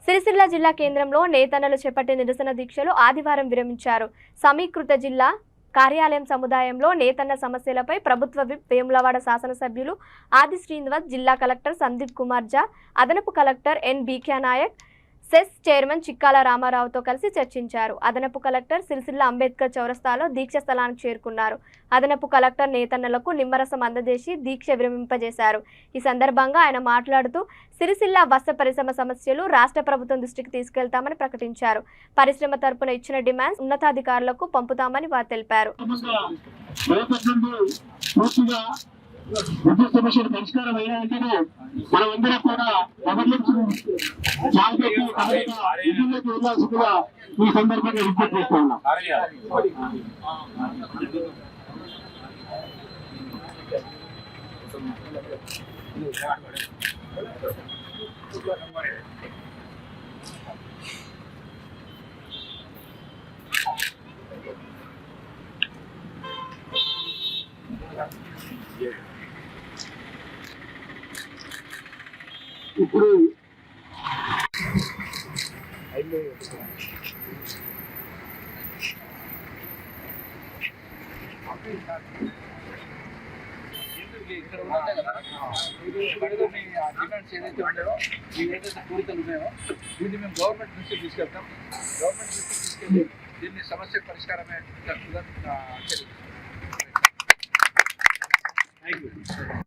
సిరిసిల్ల జిల్లా కేంద్రంలో నేతన్నలు చేపట్టిన నిరసన దీక్షలు ఆదివారం విరమించారు. సమీకృత జిల్లా కార్యాలయం సముదాయంలో నేతన్న సమస్యలపై ప్రభుత్వ విప్ వేములవాడ శాసనసభ్యులు ఆది శ్రీనివాస్, జిల్లా కలెక్టర్ సందీప్ కుమార్ జా, అదనపు collector N BK Nayak, CESS chairman Chikkala రామారావుతో కలిసి చర్చించారు. అదనపు కలెక్టర్ సిరిసిల్ల అంబేద్కర్ చౌరస్తాలో దీక్ష స్థలానికి చేరుకున్నారు. అదనపు కలెక్టర్ నేతన్నలకు నిమ్మరసం అందజేసి దీక్ష విరమింపజేశారు. ఈ సందర్భంగా ఆయన మాట్లాడుతూ సిరిసిల్ల వస్త్ర పరిశ్రమ సమస్యలు రాష్ట్ర ప్రభుత్వం దృష్టికి తీసుకెళ్తామని ప్రకటించారు. పరిశ్రమ తరపున ఇచ్చిన డిమాండ్స్ ఉన్నతాధికారులకు పంపుతామని వారు తెలిపారు. విద్యుత్ సమస్యలు పరిష్కారం అయిన వెంటనే మనమందరం కూడా వెళ్ళాల్సిందిగా ఈ సందర్భంగా విజ్ఞప్తి చేస్తూ ఉన్నాం. ఇప్పుడు ఇక్కడ ఉన్నాయి కదా, డిమాండ్స్ ఏదైతే ఉంటాయో ఏదైతే కోరికలు ఉన్నాయో దీన్ని మేము గవర్నమెంట్ దృష్టికి తీసుకెళ్తాం. గవర్నమెంట్ దృష్టికి తీసుకెళ్ళి దీన్ని సమస్య పరిష్కారమే చర్యలు.